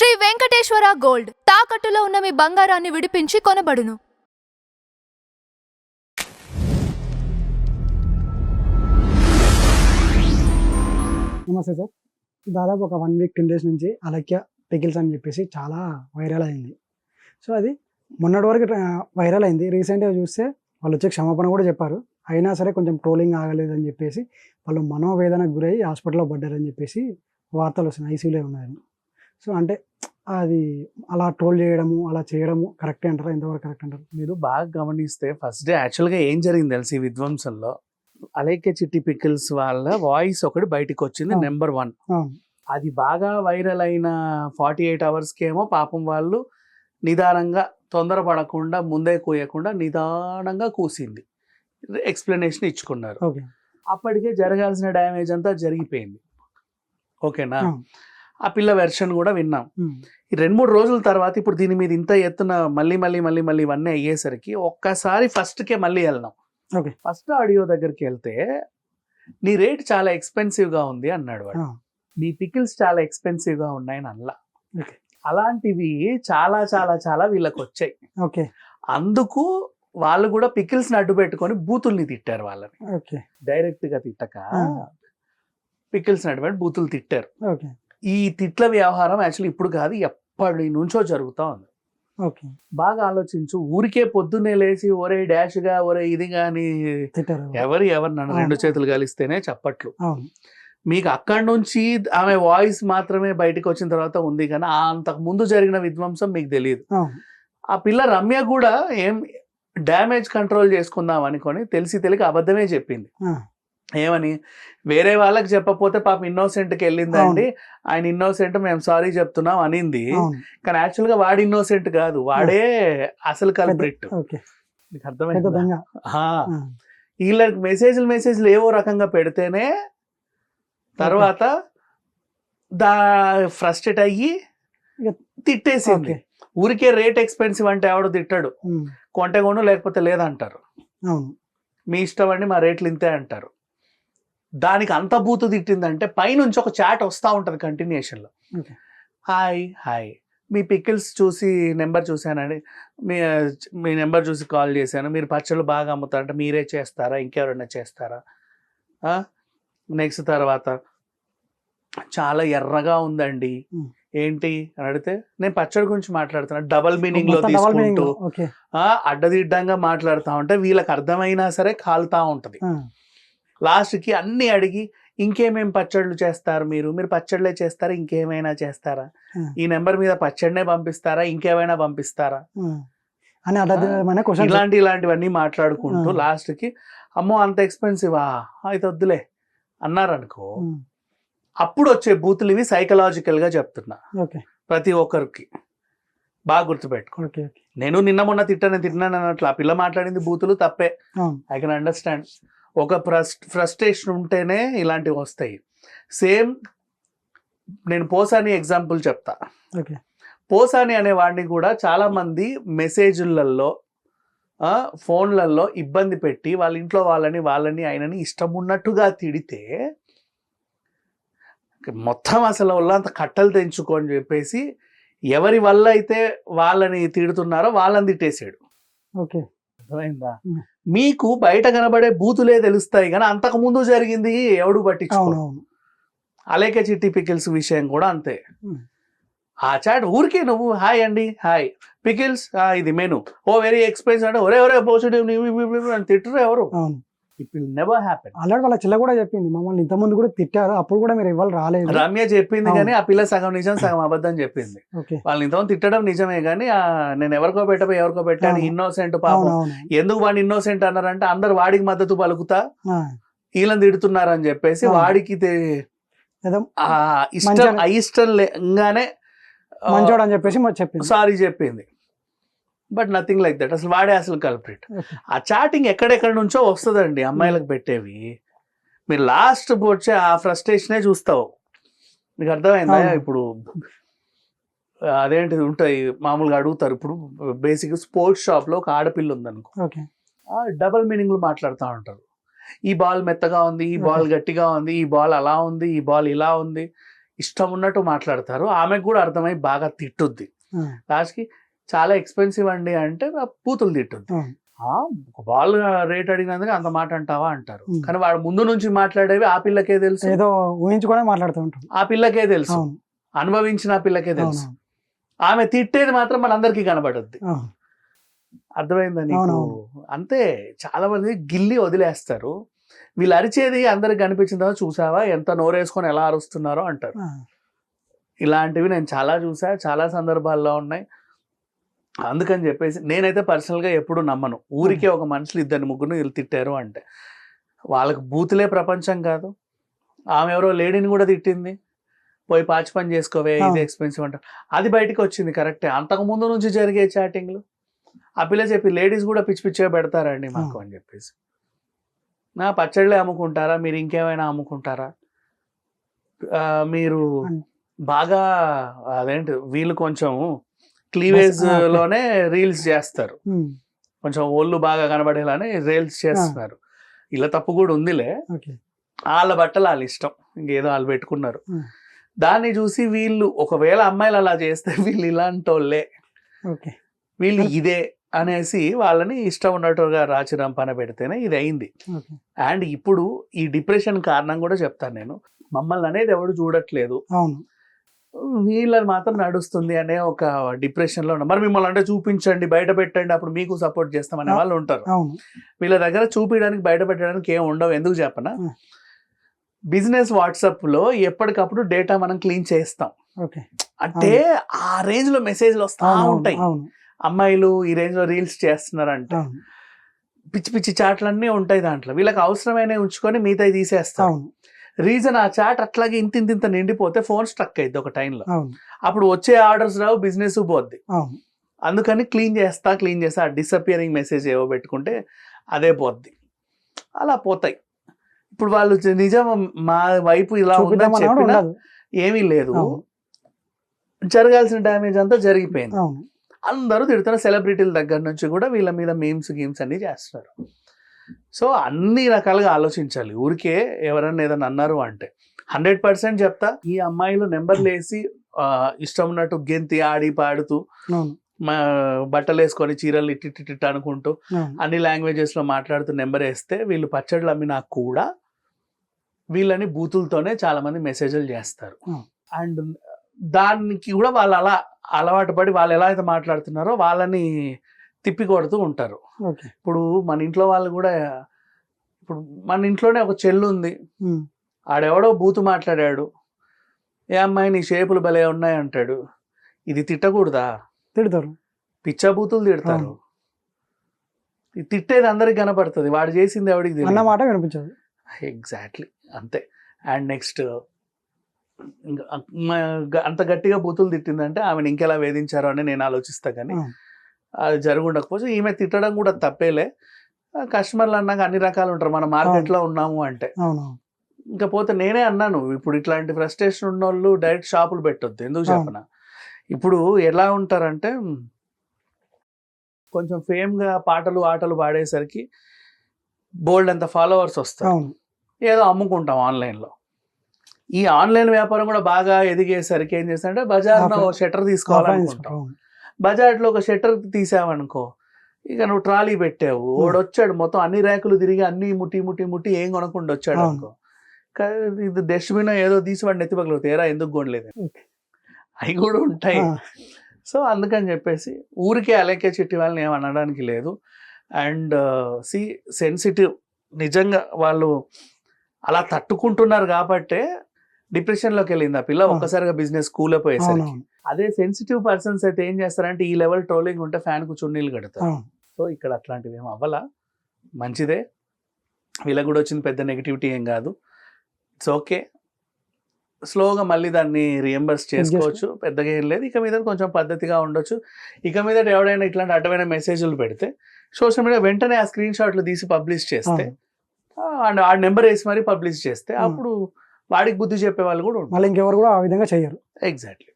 Shri Venkateswara gold తాకట్టులో ఉన్న మీ బంగారాన్ని విడిపించి కొనబడును. నమస్తే సార్. దాదాపు ఒక 1 వీక్ 10 డేస్ నుంచి అలక్య పికిల్స్ అని చెప్పేసి చాలా వైరల్ అయింది. సో అది మొన్నటి వరకు వైరల్ అయింది. రీసెంట్గా చూస్తే వాళ్ళు వచ్చే క్షమాపణ కూడా చెప్పారు. అయినా సరే కొంచెం ట్రోలింగ్ ఆగలేదని చెప్పేసి వాళ్ళు మనోవేదనకు గురై హాస్పిటల్లో పడ్డారని చెప్పేసి వార్తలు వస్తున్నాయి. ఐసీయూలో ఉన్నారని. సో అంటే అది అలా ట్రోల్ చేయడము అలా చేయడము కరెక్టే అంటారా? ఎంతవరకు కరెక్ట్ అంటారు? మీరు బాగా గమనిస్తే ఫస్ట్ డే యాక్చువల్గా ఏం జరిగింది తెలిసి ఈ విధ్వంసంలో అలేఖ్య చిట్టి పికిల్స్ వాళ్ళ వాయిస్ ఒకటి బయటకు వచ్చింది. నెంబర్ 1 అది బాగా వైరల్ అయిన 48 అవర్స్కి ఏమో పాపం వాళ్ళు నిదానంగా తొందరపడకుండా ముందే కూయకుండా నిదానంగా కూసింది, ఎక్స్ప్లెనేషన్ ఇచ్చుకున్నారు. అప్పటికే జరగాల్సిన డ్యామేజ్ అంతా జరిగిపోయింది. ఓకేనా? ఆ పిల్ల వెర్షన్ కూడా విన్నాం. ఈ 2-3 రోజుల తర్వాత ఇప్పుడు దీని మీద ఇంత ఎత్తున మళ్ళీ ఇవన్నీ అయ్యేసరికి ఒక్కసారి ఫస్ట్కే మళ్ళీ వెళ్దాం. ఫస్ట్ ఆడియో దగ్గరికి వెళ్తే నీ రేట్ చాలా ఎక్స్పెన్సివ్గా ఉంది అన్నాడు వాడు. నీ పికిల్స్ చాలా ఎక్స్పెన్సివ్గా ఉన్నాయని అల్లా. అలాంటివి చాలా చాలా చాలా వీళ్ళకి వచ్చాయి. అందుకు వాళ్ళు కూడా పికిల్స్ని అడ్డు పెట్టుకొని బూతుల్ని తిట్టారు. వాళ్ళని డైరెక్ట్గా తిట్టక పికిల్స్ని అడ్డు పెట్టి బూతులు తిట్టారు. ఈ తిట్ల వ్యవహారం యాక్చువల్లీ ఇప్పుడు కాదు, ఎప్పటి నుంచో జరుగుతూ ఉంది. బాగా ఆలోచించు. ఊరికే పొద్దున్నే లేచి ఒరే డాష్గా ఒరే ఇది కానీ ఎవరు నన్ను 2 చేతులు కలిస్తేనే చప్పట్లు. మీకు అక్కడి నుంచి ఆమె వాయిస్ మాత్రమే బయటకు వచ్చిన తర్వాత ఉంది కానీ అంతకు ముందు జరిగిన విధ్వంసం మీకు తెలియదు. ఆ పిల్ల రమ్య కూడా ఏం డ్యామేజ్ కంట్రోల్ చేసుకుందాం అనుకొని తెలియక అబద్ధమే చెప్పింది. ఏమని? వేరే వాళ్ళకి చెప్పకపోతే పాప ఇన్నోసెంట్కి వెళ్ళిందండి, ఆయన ఇన్నోసెంట్, మేము సారీ చెప్తున్నాం అనింది. కానీ యాక్చువల్గా వాడు ఇన్నోసెంట్ కాదు, వాడే అసలు కల్ప్రిట్. మీకు అర్థమైందా? వీళ్ళకి మెసేజ్లు ఏవో రకంగా పెడితేనే తర్వాత ఫ్రస్ట్రేట్ అయ్యి తిట్టేసింది. ఊరికే రేట్ ఎక్స్పెన్సివ్ అంటే ఎవడు తిట్టాడు, కొంటే కొను లేకపోతే లేదంటారు. మీ ఇష్టం అండి, మా రేట్లు ఇంతే అంటారు. దానికి అంత బూతు తిట్టిందంటే పైనుంచి ఒక చాట్ వస్తూ ఉంటుంది కంటిన్యూషన్లో. హాయ్ మీ పికిల్స్ చూసి నెంబర్ చూశానండి, మీ నెంబర్ చూసి కాల్ చేశాను, మీరు పచ్చళ్ళు బాగా అమ్ముతారంటే మీరే చేస్తారా, ఇంకెవరైనా చేస్తారా? నెక్స్ట్ తర్వాత చాలా ఎర్రగా ఉందండి ఏంటి అని అడిగితే నేను పచ్చడి గురించి మాట్లాడుతున్నా, డబల్ మీనింగ్ లో తీసుకుంటూ అడ్డదిడ్డంగా మాట్లాడుతూ ఉంటే వీళ్ళకి అర్థమైనా సరే కాలుతా ఉంటది. లాస్ట్కి అన్ని అడిగి ఇంకేమేం పచ్చళ్ళు చేస్తారు, మీరు పచ్చళ్ళే చేస్తారా, ఇంకేమైనా చేస్తారా, ఈ నెంబర్ మీద పచ్చడినే పంపిస్తారా, ఇంకేమైనా పంపిస్తారా, ఇలాంటివన్నీ మాట్లాడుకుంటూ లాస్ట్కి అమ్మో అంత ఎక్స్పెన్సివా అయితే వద్దులే అన్నారనుకో. అప్పుడు వచ్చే బూతులు ఇవి సైకలాజికల్ గా చెప్తున్నా ప్రతి ఒక్కరికి బాగా గుర్తుపెట్టుకో. నేను నిన్న మొన్న తిట్టాను అన్నట్లు ఆ పిల్ల మాట్లాడింది బూతులు తప్పే. I can understand. ఒక ఫ్రస్ట్రేషన్ ఉంటేనే ఇలాంటివి వస్తాయి. సేమ్ నేను పోసాని ఎగ్జాంపుల్ చెప్తా. పోసాని అనే వాడిని కూడా చాలా మంది మెసేజ్లలో ఫోన్లలో ఇబ్బంది పెట్టి వాళ్ళ ఇంట్లో వాళ్ళని ఆయనని ఇష్టం ఉన్నట్టుగా తిడితే మొత్తం అసలు వాళ్ళంత కట్టలు తెంచుకొని చెప్పేసి ఎవరి వల్ల అయితే వాళ్ళని తిడుతున్నారో వాళ్ళని తిట్టేసాడు. అర్థమైందా? మీకు బయట కనబడే బూతులే తెలుస్తాయి కానీ అంతకు ముందు జరిగింది ఎవడు పట్టించుకోడు. అలేఖ్య చిట్టి పికిల్స్ విషయం కూడా అంతే. ఆ చాట్ ఊరికే నువ్వు హాయ్ అండి, హాయ్ పికిల్స్, ఇది మెను, వెరీ ఎక్స్పెన్సివ్ అంటే ఒరే పాజిటివ్ అని తిట్టరు ఎవరు. It will never happen. అలాగే వాళ్ళ చెల్ల కూడా చెప్పింది, మమ్మల్ని ఇంతకుముందు కూడా తిట్టారు, అప్పుడు కూడా మీరు ఇవాళ రాలేదు. రమ్య చెప్పింది కానీ ఆ పిల్ల సగం నిజం సగం అబద్ధం చెప్పింది. వాళ్ళని ఇంతకుముందు తిట్టడం నిజమే కానీ నేను ఎవరికో పెట్టాను ఇన్నోసెంట్ పాపం. ఎందుకు వాడిని ఇన్నోసెంట్ అన్నారంటే అందరు వాడికి మద్దతు పలుకుతా వీళ్ళని తిడుతున్నారు అని చెప్పేసి వాడికి ఇష్టం లేగానే మంచోడు అని చెప్పేసి సారీ చెప్పింది. But nothing like that. అసలు వాడే అసలు కల్ప్రిట్. ఆ చాటింగ్ ఎక్కడెక్కడ నుంచో వస్తుందండి అమ్మాయిలకు పెట్టేవి. మీరు లాస్ట్ వచ్చే ఆ ఫ్రస్ట్రేషనే చూస్తావు. మీకు అర్థమైందా? ఇప్పుడు అదేంటిది ఉంటాయి మామూలుగా అడుగుతారు. ఇప్పుడు బేసిక్ స్పోర్ట్స్ షాప్లో ఒక ఆడపిల్ల ఉందనుకో, డబల్ మీనింగ్లు మాట్లాడుతూ ఉంటారు. ఈ బాల్ మెత్తగా ఉంది, ఈ బాల్ గట్టిగా ఉంది, ఈ బాల్ అలా ఉంది, ఈ బాల్ ఇలా ఉంది, ఇష్టం ఉన్నట్టు మాట్లాడతారు. ఆమెకు కూడా అర్థమై బాగా తిట్టుద్ది. ఆ, లాస్ట్కి చాలా ఎక్స్పెన్సివ్ అండి అంటే ఆ బూతులు తిట్టుద్ది. ఆ, ఒక బాల్ రేట్ అడిగినందుకు అంత మాట అంటావా అంటారు. ఉమ్. కానీ వాడు ముందు నుంచి మాట్లాడేవి ఆ పిల్లకే తెలుసు, ఏదో ఊహించుకొని మాట్లాడుతూ ఉంటాం. ఆ పిల్లకే తెలుసు, అవును అనుభవించిన ఆ పిల్లకే తెలుసు. అవును ఆమె తిట్టేది మాత్రం మనందరికీ కనబడుద్ది. అవును అర్థమైందా నీకు? అవునవును. అంతే, చాలా మంది గిల్లి వదిలేస్తారు. వీళ్ళు అరిచేది అందరికి కనిపించిన తర్వాత చూసావా ఎంత నోరేసుకొని ఎలా అరుస్తున్నారో అంటారు. ఆ, ఇలాంటివి నేను చాలా చూసా, చాలా సందర్భాల్లో ఉన్నాయి. అందుకని చెప్పేసి నేనైతే పర్సనల్గా ఎప్పుడు నమ్మను. ఊరికే ఒక మనుషులు ఇద్దరు ముగ్గురు వీళ్ళు తిట్టారు అంటే వాళ్ళకి బూతులే ప్రపంచం కాదు. ఆమె ఎవరో లేడీని కూడా తిట్టింది, పోయి పాచి పని చేసుకోవే ఇది అవును. ఎక్స్పెన్సివ్ అంటారు. అది బయటికి వచ్చింది కరెక్టే. అంతకు ముందు నుంచి జరిగే చాటింగ్లు ఆ పిల్ల చెప్పి లేడీస్ కూడా పిచ్చి పిచ్చిగా పెడతారండి మాకు అని చెప్పేసి. నా పచ్చళ్ళే అమ్ముకుంటారా, మీరు ఇంకేమైనా అమ్ముకుంటారా, మీరు బాగా అదేంటి వీళ్ళు కొంచెం క్లీవేజ్ లోనే రీల్స్ చేస్తారు, ఉమ్, కొంచెం ఒళ్ళు బాగా కనబడేలానే రీల్స్ చేస్తున్నారు. ఇలా తప్పు కూడా ఉందిలే, ఓకే వాళ్ళ బట్టలు వాళ్ళ ఇష్టం, ఇంకేదో వాళ్ళు పెట్టుకున్నారు. ఉమ్, దాన్ని చూసి వీళ్ళు ఒకవేళ అమ్మాయిలు అలా చేస్తే వీళ్ళు ఇలాంటి వాళ్ళే, ఓకే వీళ్ళు ఇదే అనేసి వాళ్ళని ఇష్టం ఉన్నట్టుగా రాచి రంపాన పెడితేనే ఇది అయింది. ఓకే అండ్ ఇప్పుడు ఈ డిప్రెషన్ కారణం కూడా చెప్తాను నేను. మమ్మల్ని అనేది ఎవడు చూడట్లేదు, అవును వీళ్ళని మాత్రం నడుస్తుంది అనే ఒక డిప్రెషన్ లో ఉన్నారు. మరి మిమ్మల్ని అంటే చూపించండి, బయట పెట్టండి, అప్పుడు మీకు సపోర్ట్ చేస్తాం అనే వాళ్ళు ఉంటారు. అవును వీళ్ళ దగ్గర చూపించడానికి బయట పెట్టడానికి ఏం ఉండవు. ఎందుకు చెప్పనా, Hmm. బిజినెస్ వాట్సాప్ లో ఎప్పటికప్పుడు డేటా మనం క్లీన్ చేస్తాం. ఓకే అంటే ఆ రేంజ్ లో మెసేజ్లు వస్తా అవును ఉంటాయి, అవును అమ్మాయిలు ఈ రేంజ్ లో రీల్స్ చేస్తున్నారంటే అవును పిచ్చి పిచ్చి చాట్లన్నీ ఉంటాయి దాంట్లో. వీళ్ళకి అవసరమైన ఉంచుకొని మిగతాయి తీసేస్తారు. అవును రీజన్ ఆ చాట్ అట్లాగే ఇంత నిండిపోతే ఫోన్ స్ట్రక్ అయింది ఒక టైంలో. అవును అప్పుడు వచ్చే ఆర్డర్స్ రావు, బిజినెస్ పోద్ది. అవును అందుకని క్లీన్ చేస్తా ఆ డిసపియరింగ్ మెసేజ్ ఏవో పెట్టుకుంటే అదే పోద్ది. అలా పోతాయి. ఇప్పుడు వాళ్ళు నిజం మా వైపు ఇలా ఉందని చూపిద్దామన్నా కూడా చెప్పినా ఉండదు. ఏమీ లేదు, అవును జరగాల్సిన డ్యామేజ్ అంతా జరిగిపోయింది. అవును అందరూ తిడుతున్న సెలబ్రిటీల దగ్గర నుంచి కూడా వీళ్ళ మీద మీమ్స్ గేమ్స్ అన్ని చేస్తున్నారు. సో అన్ని రకాలుగా ఆలోచించాలి. ఊరికే ఎవరన్నా ఏదన్నా అన్నారు అంటే 100% చెప్తా, ఈ అమ్మాయిలు నెంబర్లు వేసి ఇష్టం ఉన్నట్టు గెంతి ఆడి పాడుతూ అవును బట్టలు వేసుకొని చీరలు ఇట్టిట్ అనుకుంటూ అవును అన్ని లాంగ్వేజెస్ లో మాట్లాడుతూ నెంబర్ వేస్తే వీళ్ళు పచ్చళ్ళు అమ్మినా కూడా వీళ్ళని బూతులతోనే చాలా మంది మెసేజ్లు చేస్తారు. Hmm. అండ్ దానికి కూడా వాళ్ళు అలా అలవాటు పడి వాళ్ళు ఎలా అయితే మాట్లాడుతున్నారో వాళ్ళని తిప్పి కొడుతూ ఉంటారు. ఓకే ఇప్పుడు మన ఇంట్లో వాళ్ళు కూడా, ఇప్పుడు మన ఇంట్లోనే ఒక చెల్లు ఉంది, ఉమ్, ఆడెవడో బూతు మాట్లాడాడు, ఏ అమ్మాయి నీ షేపులు భలే ఉన్నాయి అంటాడు. ఇది తిట్టకూడదా? తిడతారు పిచ్చా బూతులు తిడతారు. అవును. ఇది తిట్టేది అందరికి కనపడుతుంది, వాడు చేసింది ఎవడికి అన్న తెలియదు. మాట వినిపించదు. ఎగ్జాక్ట్లీ అంతే. అండ్ నెక్స్ట్ అంత గట్టిగా బూతులు తిట్టిందంటే ఆమెను ఇంకెలా వేధించారో అని నేను ఆలోచిస్తా. కానీ అవును అది జరుగుండకపోతే ఈమె తిట్టడం కూడా తప్పేలే. కస్టమర్లు అన్నాక అన్ని రకాలు ఉంటారు, మన మార్కెట్లో ఉన్నాము అంటే. అవును ఇంకా పోతే నేనే అన్నాను, ఇప్పుడు ఇట్లాంటి ఫ్రస్ట్రేషన్ ఉన్న వాళ్ళు డైరెక్ట్ షాపులు పెట్టొద్దు. ఎందుకు చెప్పనా, ఇప్పుడు ఎలా ఉంటారంటే కొంచెం ఫేమ్గా పాటలు ఆటలు పాడేసరికి బోల్డ్ అంత ఫాలోవర్స్ వస్తారు, అవును ఏదో అమ్ముకుంటాం ఆన్లైన్లో. ఈ ఆన్లైన్ వ్యాపారం కూడా బాగా ఎదిగేసరికి ఏం చేస్తారంటే బజార్లో Offline. Shutter offline తీసుకోవాలనుకుంటాం. అవును బజార్లో ఒక షట్టర్ తీసావనుకో, ఇక నువ్వు ట్రాలీ పెట్టావు, వాడు వచ్చాడు మొత్తం అన్ని ర్యాకులు తిరిగి అన్ని ముట్టి ఏం కొనకుండా వచ్చాడు అవును. అనుకో, ఇది డస్ట్బిన్ ఏదో తీసి వాడిని ఎత్తి పగలు తేరా ఎందుకు కొనలేదు, ఓకే. అవి కూడా ఉంటాయి. ఆ, సో అందుకని చెప్పేసి ఊరికే అలేకే చిట్టి వాళ్ళని ఏం అనడానికి లేదు. అండ్ సెన్సిటివ్, నిజంగా వాళ్ళు అలా తట్టుకుంటున్నారు కాబట్టే డిప్రెషన్లోకి వెళ్ళింది ఆ పిల్ల ఒక్కసారిగా బిజినెస్ కూలిపోయేసరికి. అవునవును అదే సెన్సిటివ్ పర్సన్స్ అయితే ఏం చేస్తారంటే ఈ లెవెల్ ట్రోలింగ్ ఉంటే ఫ్యాన్కు చున్నీళ్ళు కడతారు. అవును సో ఇక్కడ అట్లాంటివి ఏం అవ్వాలా, మంచిదే. వీళ్ళకి కూడా వచ్చింది పెద్ద నెగిటివిటీ ఏం కాదు. ఇట్స్ ఓకే, స్లోగా మళ్ళీ దాన్ని రియంబర్స్ చేసుకోవచ్చు, పెద్దగా ఏం లేదు. ఇక మీద కొంచెం పద్ధతిగా ఉండొచ్చు. ఇక మీద ఎవడైనా ఇట్లాంటి అడ్డమైన మెసేజ్లు పెడితే సోషల్ మీడియా వెంటనే ఆ స్క్రీన్ షాట్లు తీసి పబ్లిష్ చేస్తే, అండ్ ఆ నెంబర్ వేసి మరీ పబ్లిష్ చేస్తే అప్పుడు వాడికి బుద్ధి చెప్పే వాళ్ళు కూడా ఉంటారు. మళ్ళీ ఇంకెవరు కూడా ఆ విధంగా చేయరు. ఎగ్జాక్ట్లీ.